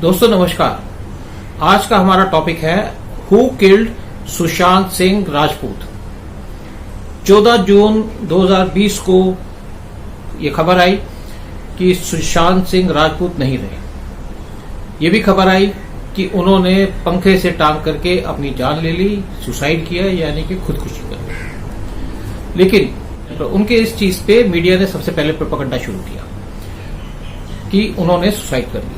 दोस्तों नमस्कार। आज का हमारा टॉपिक है हु किल्ड सुशांत सिंह राजपूत। 14 जून 2020 को ये खबर आई कि सुशांत सिंह राजपूत नहीं रहे। ये भी खबर आई कि उन्होंने पंखे से टांग करके अपनी जान ले ली, सुसाइड किया, यानी कि खुदकुशी कर ली। लेकिन उनके इस चीज पे मीडिया ने सबसे पहले प्रोपेगेंडा शुरू किया कि उन्होंने सुसाइड कर लिया।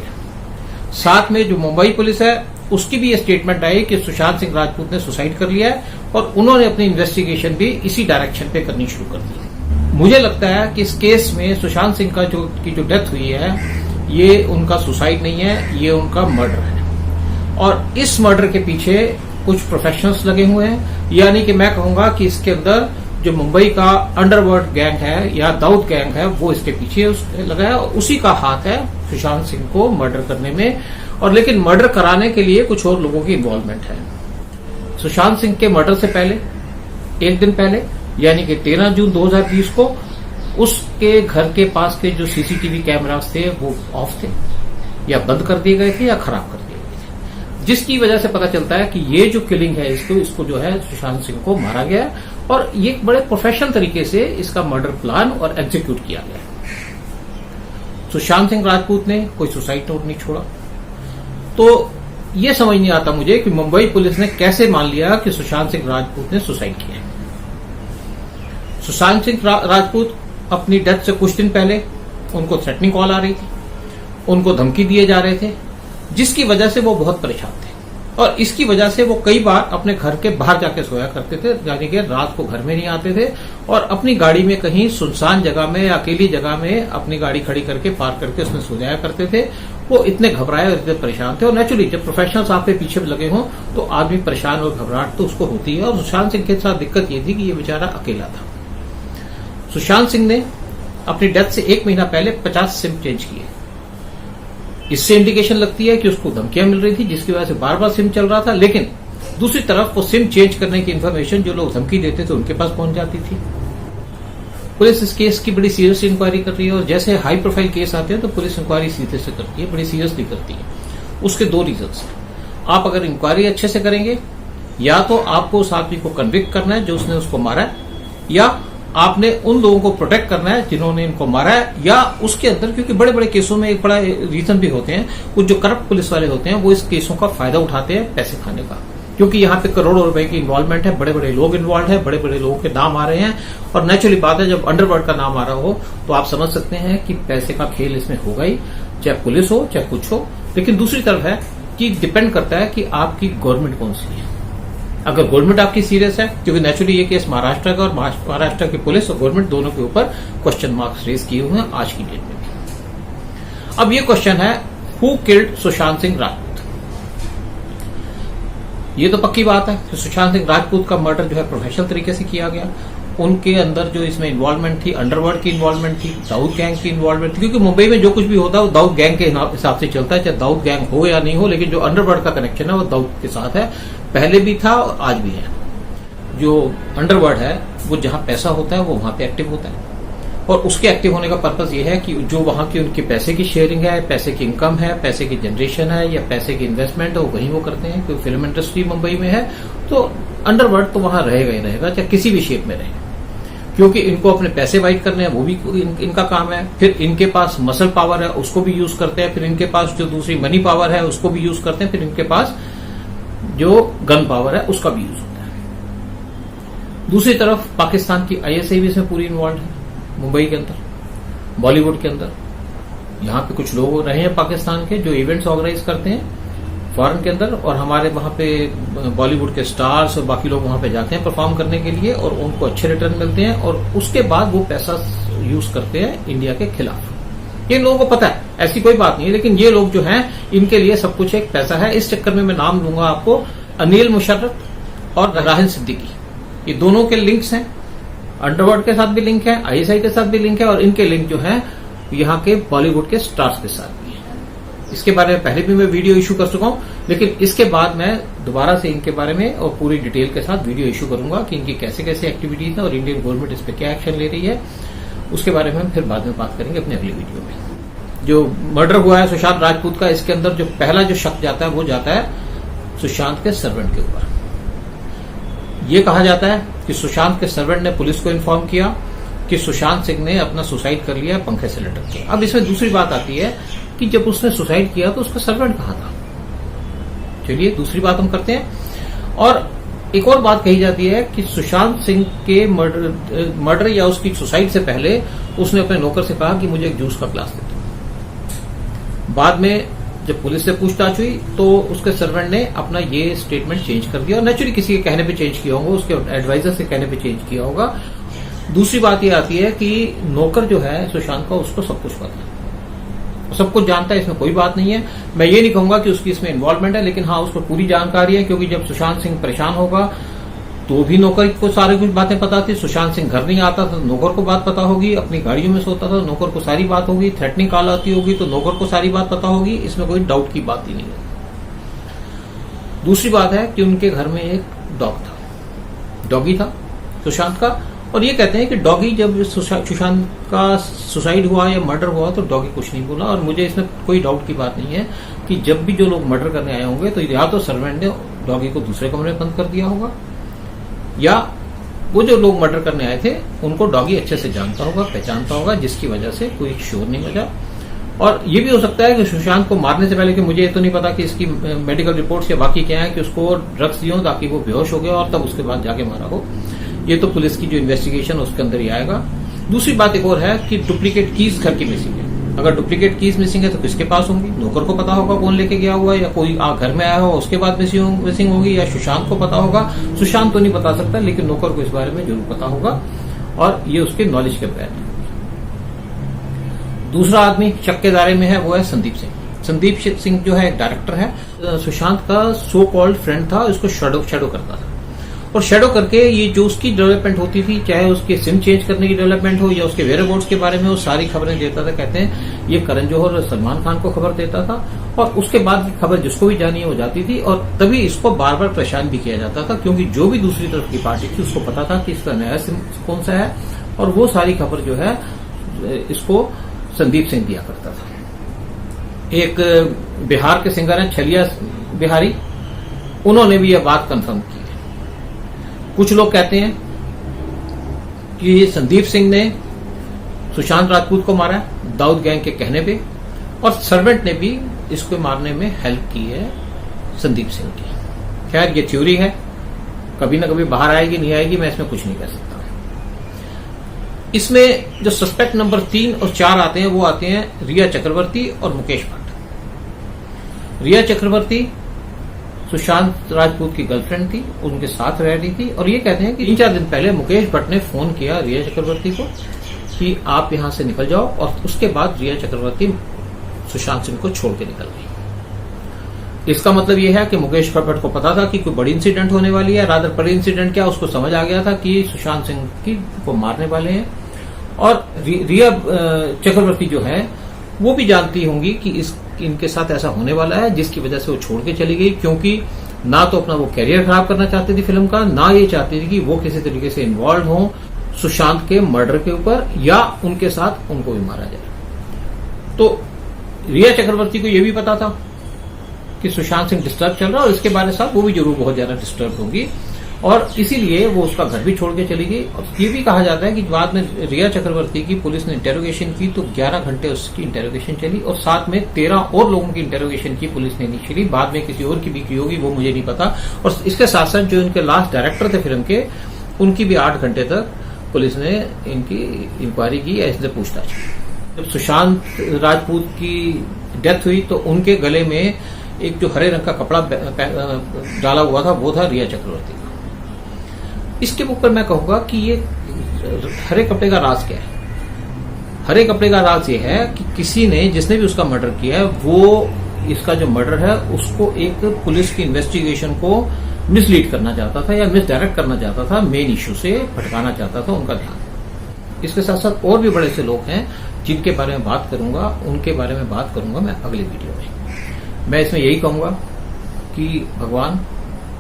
साथ में जो मुंबई पुलिस है उसकी भी ये स्टेटमेंट आई कि सुशांत सिंह राजपूत ने सुसाइड कर लिया है और उन्होंने अपनी इन्वेस्टिगेशन भी इसी डायरेक्शन पे करनी शुरू कर दी। मुझे लगता है कि इस केस में सुशांत सिंह का जो डेथ हुई है ये उनका सुसाइड नहीं है, ये उनका मर्डर है। और इस मर्डर के पीछे कुछ प्रोफेशनल्स लगे हुए हैं, यानी कि मैं कहूंगा कि इसके अंदर जो मुंबई का अंडरवर्ल्ड गैंग है या दाऊद गैंग है वो इसके पीछे लगा है और उसी का हाथ है सुशांत सिंह को मर्डर करने में। और लेकिन मर्डर कराने के लिए कुछ और लोगों की इन्वॉल्वमेंट है। सुशांत सिंह के मर्डर से पहले एक दिन पहले यानी कि 13 जून 2020 को उसके घर के पास के जो सीसीटीवी कैमरास थे वो ऑफ थे या बंद कर दिए गए थे या खराब कर दिए गए थे, जिसकी वजह से पता चलता है कि ये जो किलिंग है इसको जो है सुशांत सिंह को मारा गया और ये बड़े प्रोफेशनल तरीके से इसका मर्डर प्लान और एग्जीक्यूट किया गया। सुशांत सिंह राजपूत ने कोई सुसाइड नोट नहीं छोड़ा। तो ये समझ नहीं आता मुझे कि मुंबई पुलिस ने कैसे मान लिया कि सुशांत सिंह राजपूत ने सुसाइड किया। सुशांत सिंह राजपूत अपनी डेथ से कुछ दिन पहले उनको थ्रेटनिंग कॉल आ रही थी, उनको धमकी दिए जा रहे थे, जिसकी वजह से वो बहुत परेशान थे और इसकी वजह से वो कई बार अपने घर के बाहर जाके सोया करते थे, यानी कि रात को घर में नहीं आते थे और अपनी गाड़ी में कहीं सुनसान जगह में, अकेली जगह में अपनी गाड़ी खड़ी करके पार्क करके उसमें सो जाया करते थे। वो इतने घबराए और इतने परेशान थे और नेचुरली जब प्रोफेशनल्स आप पे पीछे लगे हों तो आदमी परेशान और घबराहट तो उसको होती है। और सुशांत सिंह के साथ दिक्कत ये थी कि ये बेचारा अकेला था। सुशांत सिंह ने अपनी डेथ से 1 महीना पहले 50 सिम चेंज किए। इससे इंडिकेशन लगती है कि उसको धमकियां मिल रही थी, जिसकी वजह से बार बार सिम चल रहा था। लेकिन दूसरी तरफ वो सिम चेंज करने की इन्फॉर्मेशन जो लोग धमकी देते थे उनके पास पहुंच जाती थी। पुलिस इस केस की बड़ी सीरियस इंक्वायरी कर रही है और जैसे हाई प्रोफाइल केस आते हैं तो पुलिस इंक्वायरी सीधे से करती है, बड़ी सीरियसली करती है। उसके 2 रीजंस हैं। आप अगर इंक्वायरी अच्छे से करेंगे या तो आपको उस आदमी को कन्विक्ट करना है जो उसने उसको मारा है, या आपने उन लोगों को प्रोटेक्ट करना है जिन्होंने इनको मारा है, या उसके अंदर, क्योंकि बड़े बड़े केसों में एक बड़ा रीजन भी होते हैं, कुछ जो करप्ट पुलिस वाले होते हैं वो इस केसों का फायदा उठाते हैं पैसे खाने का, क्योंकि यहाँ पे करोड़ों रुपए की इन्वॉल्वमेंट है, बड़े बड़े लोग इन्वॉल्व है, बड़े बड़े लोगों के नाम आ रहे हैं और नेचुरली बात है जब अंडरवर्ल्ड का नाम आ रहा हो तो आप समझ सकते हैं कि पैसे का खेल इसमें होगा ही, चाहे पुलिस हो चाहे कुछ हो। लेकिन दूसरी तरफ है कि डिपेंड करता है कि आपकी गवर्नमेंट कौन सी है। अगर गवर्नमेंट आपकी सीरियस है, क्योंकि नेचुरली ये केस महाराष्ट्र का और महाराष्ट्र की पुलिस और गवर्नमेंट दोनों के ऊपर क्वेश्चन मार्क्स रेज किए हुए हैं आज की डेट में भी। अब ये क्वेश्चन है हु किल्ड सुशांत सिंह राजपूत। ये तो पक्की बात है कि सुशांत सिंह राजपूत का मर्डर जो है प्रोफेशनल तरीके से किया गया। उनके अंदर जो इसमें इन्वॉल्वमेंट थी, अंडरवर्ल्ड की इन्वॉल्वमेंट थी, दाऊद गैंग की इन्वॉल्वमेंट थी, क्योंकि मुंबई में जो कुछ भी होता है वो दाऊद गैंग के हिसाब से चलता है, चाहे दाऊद गैंग हो या नहीं हो, लेकिन जो अंडरवर्ल्ड का कनेक्शन है वो दाऊद के साथ है, पहले भी था और आज भी है। जो अंडरवर्ल्ड है वो जहां पैसा होता है वो वहां पे एक्टिव होता है और उसके एक्टिव होने का पर्पज ये है कि जो वहां की उनके पैसे की शेयरिंग है, पैसे की इनकम है, पैसे की जनरेशन है या पैसे की इन्वेस्टमेंट है, वहीं वो करते हैं। क्योंकि फिल्म इंडस्ट्री मुंबई में है तो अंडरवर्ल्ड तो वहां रहेगा ही रहेगा, चाहे किसी भी शेप में रहे, क्योंकि इनको अपने पैसे वाइट करने हैं वो भी इनका काम है। फिर इनके पास मसल पावर है उसको भी यूज करते हैं, फिर इनके पास जो दूसरी मनी पावर है उसको भी यूज करते हैं, फिर इनके पास जो गन पावर है उसका भी यूज होता है। दूसरी तरफ पाकिस्तान की आईएसआई भी इसमें पूरी इन्वॉल्व है, मुंबई के अंदर, बॉलीवुड के अंदर। यहाँ पे कुछ लोग रहे हैं पाकिस्तान के जो इवेंट्स ऑर्गेनाइज करते हैं फॉरेन के अंदर, और हमारे वहां पे बॉलीवुड के स्टार्स और बाकी लोग वहां पे जाते हैं परफॉर्म करने के लिए और उनको अच्छे रिटर्न मिलते हैं और उसके बाद वो पैसा यूज करते हैं इंडिया के खिलाफ। ये लोगों को पता है, ऐसी कोई बात नहीं है, लेकिन ये लोग जो हैं इनके लिए सब कुछ एक पैसा है। इस चक्कर में मैं नाम लूंगा आपको, अनिल मुशर्रफ और राहिल सिद्दीकी, ये दोनों के लिंक्स हैं, अंडरवर्ल्ड के साथ भी लिंक है, आईएसआई के साथ भी लिंक है और इनके लिंक जो है यहाँ के बॉलीवुड के स्टार्स के साथ भी है। इसके बारे में पहले भी मैं वीडियो इशू कर चुका हूं, लेकिन इसके बाद मैं दोबारा से इनके बारे में और पूरी डिटेल के साथ वीडियो इशू करूंगा कि इनकी कैसे कैसे एक्टिविटीज है और इंडियन गवर्नमेंट इस पर क्या एक्शन ले रही है। उसके बारे में हम फिर बाद में बात करेंगे अपने अगली वीडियो में। जो मर्डर हुआ है सुशांत राजपूत का, इसके अंदर जो पहला जो शक जाता है वो जाता है सुशांत के सर्वेंट के ऊपर। ये कहा जाता है कि सुशांत के सर्वेंट ने पुलिस को इन्फॉर्म किया कि सुशांत सिंह ने अपना सुसाइड कर लिया पंखे से लटक के। अब इसमें दूसरी बात आती है कि जब उसने सुसाइड किया तो उसका सर्वेंट कहां था। चलिए दूसरी बात हम करते हैं। और एक और बात कही जाती है कि सुशांत सिंह के मर्डर या उसकी सुसाइड से पहले उसने अपने नौकर से कहा कि मुझे एक जूस का ग्लास दे दो। बाद में जब पुलिस से पूछताछ हुई तो उसके सर्वेंट ने अपना ये स्टेटमेंट चेंज कर दिया, और नेचुरली किसी के कहने पे चेंज किया होगा, उसके एडवाइजर से कहने पे चेंज किया होगा। दूसरी बात ये आती है कि नौकर जो है सुशांत का, उसको सब कुछ पता है, सब कुछ जानता है, इसमें कोई बात नहीं है। मैं ये नहीं कहूंगा कि उसकी इसमें इन्वॉल्वमेंट है, लेकिन हाँ उसको पूरी जानकारी है, क्योंकि जब सुशांत सिंह परेशान होगा तो भी नौकर को सारी कुछ बातें पता थी। सुशांत सिंह घर नहीं आता था तो नौकर को बात पता होगी, अपनी गाड़ियों में सोता था नौकर को सारी बात होगी, थ्रेटनिंग कॉल आती होगी तो नौकर को सारी बात पता होगी, इसमें कोई डाउट की बात ही नहीं है। दूसरी बात है कि उनके घर में एक डॉग था, डॉगी था सुशांत का, और ये कहते हैं कि डॉगी जब सुशांत का सुसाइड हुआ या मर्डर हुआ तो डॉगी कुछ नहीं बोला। और मुझे इसमें कोई डाउट की बात नहीं है कि जब भी जो लोग मर्डर करने आए होंगे तो या तो सर्वेंट ने डॉगी को दूसरे कमरे में बंद कर दिया होगा, या वो जो लोग मर्डर करने आए थे उनको डॉगी अच्छे से जानता होगा, पहचानता होगा, जिसकी वजह से कोई शोर नहीं बजा। और ये भी हो सकता है कि सुशांत को मारने से पहले, कि मुझे ये तो नहीं पता कि इसकी मेडिकल रिपोर्ट्स या बाकी क्या है, कि उसको ड्रग्स दिए ताकि वो बेहोश हो गया और तब उसके बाद जाके मारा हो। ये तो पुलिस की जो इन्वेस्टिगेशन उसके अंदर ही आएगा। दूसरी बात एक और है कि डुप्लीकेट कीज घर की मिसिंग है। अगर डुप्लीकेट कीज मिसिंग है तो किसके पास होंगी? नौकर को पता होगा कौन लेके गया हुआ, या कोई घर में आया हो उसके बाद मिसिंग होगी, या सुशांत को पता होगा। सुशांत तो नहीं बता सकता, लेकिन नौकर को इस बारे में जरूर पता होगा और ये उसके नॉलेज के बैठ। दूसरा आदमी शक के दायरे में है वो है संदीप सिंह। संदीप सिंह जो है एक डायरेक्टर है, सुशांत का सो कॉल्ड फ्रेंड था, उसको शेडो करता था। और शेडो करके ये जो उसकी डेवलपमेंट होती थी, चाहे उसके सिम चेंज करने की डेवलपमेंट हो या उसके वेयरअबाउट्स के बारे में, वो सारी खबरें देता था। कहते हैं ये करण जौहर और सलमान खान को खबर देता था, और उसके बाद की खबर जिसको भी जानी है वो जाती थी। और तभी इसको बार बार परेशान भी किया जाता था, क्योंकि जो भी दूसरी तरफ की पार्टी थी उसको पता था कि इसका नया सिम कौन सा है, और वो सारी खबर जो है इसको संदीप सिंह दिया करता था। एक बिहार के सिंगर हैं छलिया बिहारी, उन्होंने भी यह बात कंफर्म की। कुछ लोग कहते हैं कि संदीप सिंह ने सुशांत राजपूत को मारा है दाऊद गैंग के कहने पे, और सर्वेंट ने भी इसको मारने में हेल्प की है संदीप सिंह की। खैर ये थ्योरी है, कभी ना कभी बाहर आएगी, नहीं आएगी, मैं इसमें कुछ नहीं कह सकता। इसमें जो सस्पेक्ट नंबर 3 और 4 आते हैं वो आते हैं रिया चक्रवर्ती और मुकेश भट्ट। रिया चक्रवर्ती सुशांत राजपूत की गर्लफ्रेंड थी, उनके साथ रह रही थी, और ये कहते हैं कि 3-4 दिन पहले मुकेश भट्ट ने फोन किया रिया चक्रवर्ती को कि आप यहां से निकल जाओ, और उसके बाद रिया चक्रवर्ती सुशांत सिंह को छोड़ के निकल गई। इसका मतलब यह है कि मुकेश भट्ट को पता था कि कोई बड़ी इंसिडेंट होने वाली है, रादर बड़ी इंसिडेंट क्या, उसको समझ आ गया था कि सुशांत सिंह को मारने वाले हैं। और रिया चक्रवर्ती जो है वो भी जानती होंगी कि इनके साथ ऐसा होने वाला है, जिसकी वजह से वो छोड़ के चली गई, क्योंकि ना तो अपना वो कैरियर खराब करना चाहती थी फिल्म का, ना ये चाहती थी कि वो किसी तरीके से इन्वॉल्व हो सुशांत के मर्डर के ऊपर, या उनके साथ उनको भी मारा जाए। तो रिया चक्रवर्ती को यह भी पता था कि सुशांत सिंह डिस्टर्ब चल रहा है, और इसके बारे में वो भी जरूर बहुत ज्यादा डिस्टर्ब होगी, और इसीलिए वो उसका घर भी छोड़ के चली गई। और ये भी कहा जाता है कि बाद में रिया चक्रवर्ती की पुलिस ने इंटेरोगेशन की तो 11 घंटे उसकी इंटेरोगेशन चली, और साथ में 13 और लोगों की इंटेरोगेशन की पुलिस ने नहीं चली। बाद में किसी और की भी की होगी, वो मुझे नहीं पता। और इसके साथ साथ जो इनके लास्ट डायरेक्टर थे फिल्म के, उनकी भी 8 घंटे तक पुलिस ने इनकी इंक्वायरी की या इससे पूछताछ की। जब सुशांत राजपूत की डेथ हुई तो उनके गले में एक जो हरे रंग का कपड़ा डाला हुआ था वो था रिया चक्रवर्ती का। इसके ऊपर मैं कहूंगा कि ये हरे कपड़े का राज क्या है? हरे कपड़े का राज ये है कि किसी ने, जिसने भी उसका मर्डर किया है, वो इसका जो मर्डर है उसको एक पुलिस की इन्वेस्टिगेशन को मिसलीड करना चाहता था या मिसडायरेक्ट करना चाहता था, मेन इश्यू से भटकाना चाहता था उनका ध्यान। इसके साथ साथ और भी बड़े से लोग हैं जिनके बारे में बात करूंगा, उनके बारे में बात करूंगा मैं अगले वीडियो में। मैं इसमें यही कहूंगा कि भगवान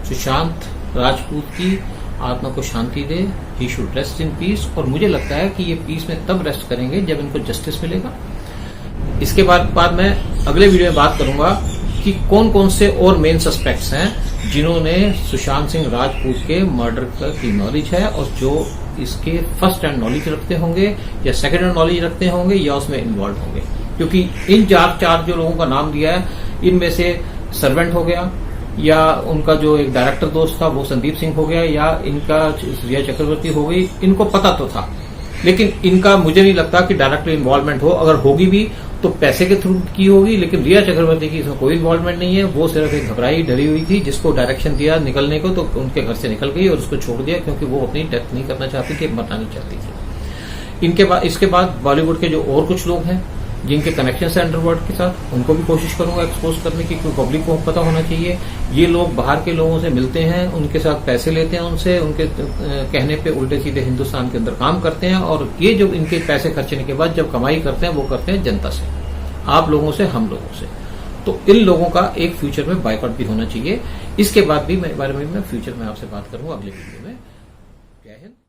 सुशांत राजपूत की आत्मा को शांति दे, he should rest in peace. और मुझे लगता है कि ये पीस में तब रेस्ट करेंगे जब इनको जस्टिस मिलेगा। इसके बाद मैं अगले वीडियो में बात करूंगा कि कौन कौन से और मेन सस्पेक्ट्स हैं जिन्होंने सुशांत सिंह राजपूत के मर्डर की नॉलेज है और जो इसके फर्स्ट हैंड नॉलेज रखते होंगे या सेकंड हैंड नॉलेज रखते होंगे या उसमें इन्वॉल्व होंगे। क्योंकि इन चार जो लोगों का नाम दिया है इनमें से सर्वेंट हो गया, या उनका जो एक डायरेक्टर दोस्त था वो संदीप सिंह हो गया, या इनका रिया चक्रवर्ती हो गई। इनको पता तो था, लेकिन इनका मुझे नहीं लगता कि डायरेक्ट इन्वॉल्वमेंट हो। अगर होगी भी तो पैसे के थ्रू की होगी, लेकिन रिया चक्रवर्ती की इसमें कोई इन्वॉल्वमेंट नहीं है। वो सिर्फ एक घबराई डरी हुई थी जिसको डायरेक्शन दिया निकलने को, तो उनके घर से निकल गई और उसको छोड़ दिया क्योंकि वो अपनी डेथ नहीं करना चाहती थी, मरना नहीं चाहती थी। इसके बाद बॉलीवुड के जो और कुछ लोग हैं जिनके कनेक्शन है अंडरवर्ल्ड के साथ, उनको भी कोशिश करूंगा एक्सपोज करने की, क्योंकि पब्लिक को पता होना चाहिए। ये लोग बाहर के लोगों से मिलते हैं, उनके साथ पैसे लेते हैं, उनसे उनके कहने पे उल्टे सीधे हिंदुस्तान के अंदर काम करते हैं, और ये जो इनके पैसे खर्चने के बाद जब कमाई करते हैं वो करते हैं जनता से, आप लोगों से, हम लोगों से। तो इन लोगों का एक फ्यूचर में बायकॉट भी होना चाहिए। इसके बाद भी मैं बारे में फ्यूचर में आपसे बात करूंगा अगले वीडियो में। जय हिंद।